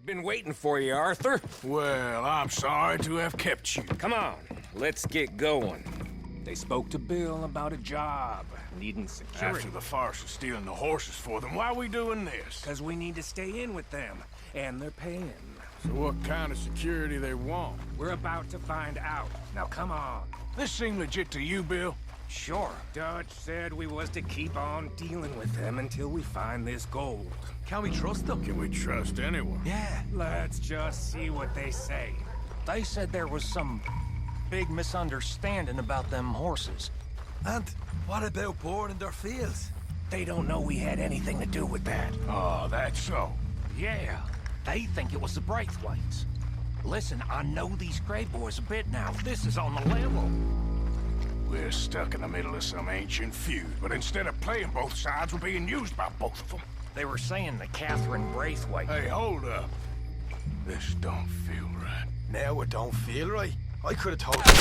Been waiting for you, Arthur. Well, I'm sorry to have kept you. Come on, let's get going. They spoke to Bill about a job, needing security. After the farce of stealing the horses for them, why are we doing this? Because we need to stay in with them, and they're paying. So what kind of security they want? We're about to find out. Now come on. This seem legit to you, Bill? Sure. Dutch said we was to keep on dealing with them until we find this gold. Can we trust them? Can we trust anyone? Yeah. Let's just see what they say. They said there was some big misunderstanding about them horses. And what about boring their fields? They don't know we had anything to do with that. Oh, that's so. Yeah. They think it was the Braithwaites. Listen, I know these Grey boys a bit now. This is on the level. We're stuck in the middle of some ancient feud, but instead of playing both sides, we're being used by both of them. They were saying that Catherine Braithwaite... Hey, hold up. This don't feel right. Now it don't feel right. I could have told you.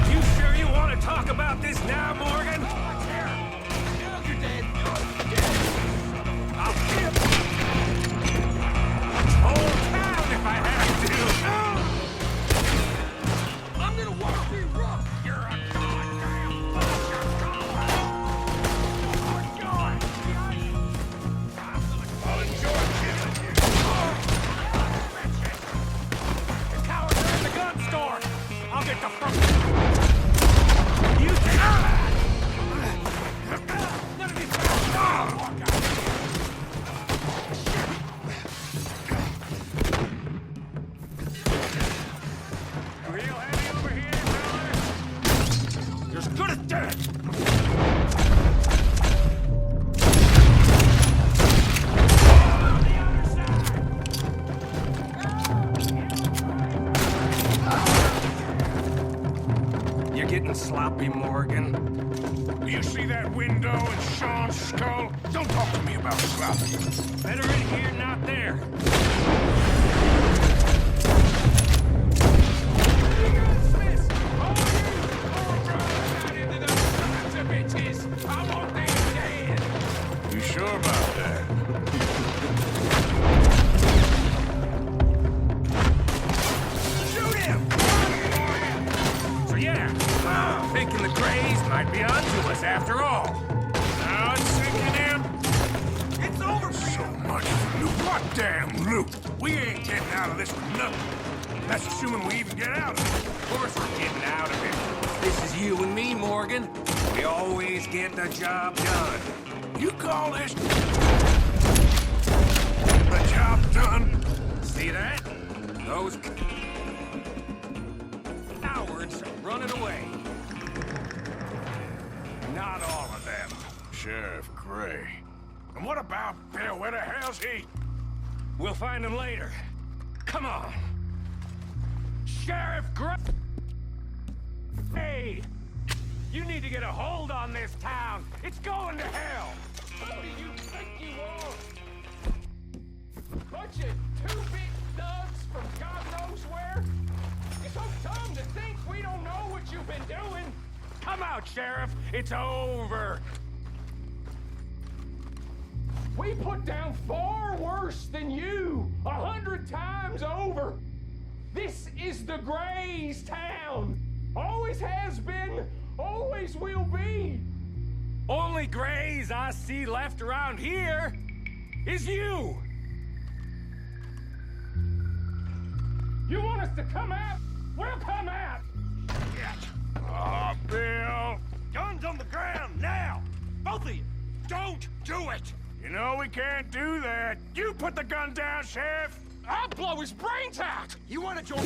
You sure you want to talk about this now, Morgan? You're dead. I'll kill whole town if I have to. I'm gonna walk you rough. You're a goddamn fucker. I'll enjoy killing you. The cowards are in the gun store. I'll get the front. You take that. None of these guys walk out. Real heavy over here, fella. You're as good as dead. You're getting sloppy, Morgan. Do you see that window and Sean's skull? Don't talk to me about sloppy. Better in here, not there. You sure about that? Shoot him! So yeah, thinking the Greys might be onto us after all. Now it's sinking in. It's over for So much for loot. What damn loot? We ain't getting out of this with nothing. That's assuming we even get out of it. Of course we're getting out of it. This is you and me, Morgan. We always get the job done. You call this the job done? See that? Those cowards are running away. Not all of them. Sheriff Gray. And what about Bill? Where the hell's he? We'll find him later. Come on. Sheriff Gray! Hey! You need to get a hold on this town. It's going to hell. Who do you think you are? Bunch of two big thugs from God knows where? You're so dumb to think we don't know what you've been doing. Come out, Sheriff. It's over. We put down far worse than you, 100 times over. This is the Greys' town. Always has been, always will be. Only Greys I see left around here is you. You want us to come out? We'll come out. Oh, Bill. Guns on the ground, now! Both of you! Don't do it! You know we can't do that. You put the gun down, Sheriff. I'll blow his brains out! You wanna join?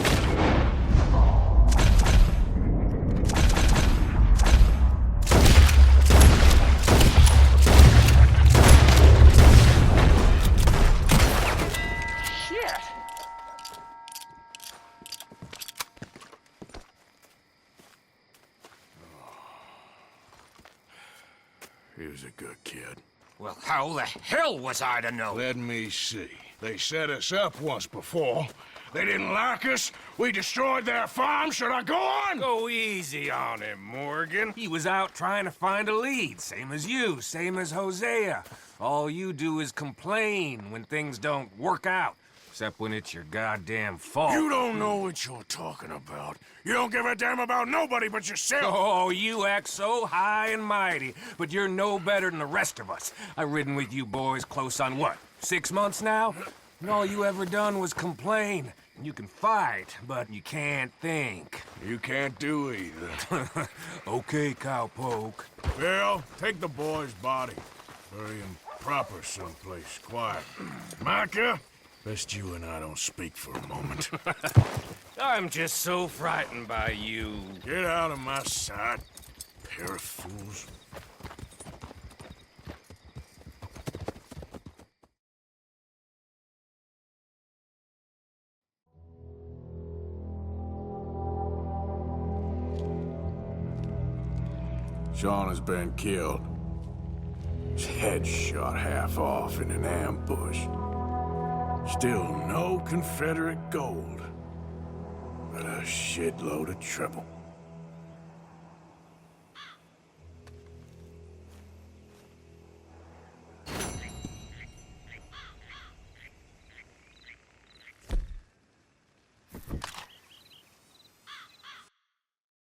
Shit! He was a good kid. Well, how the hell was I to know? Let me see. They set us up once before. They didn't like us. We destroyed their farm. Should I go on? Go easy on him, Morgan. He was out trying to find a lead, same as you, same as Hosea. All you do is complain when things don't work out, except when it's your goddamn fault. You don't know what you're talking about. You don't give a damn about nobody but yourself. Oh, you act so high and mighty, but you're no better than the rest of us. I've ridden with you boys close on what, 6 months now? And all you ever done was complain. You can fight, but you can't think. You can't do either. Okay, cowpoke. Bill, take the boy's body. Bury him proper someplace, quiet. Micah, best you and I don't speak for a moment. I'm just so frightened by you. Get out of my sight, pair of fools. Sean has been killed. His head shot half off in an ambush. Still no Confederate gold, but a shitload of trouble.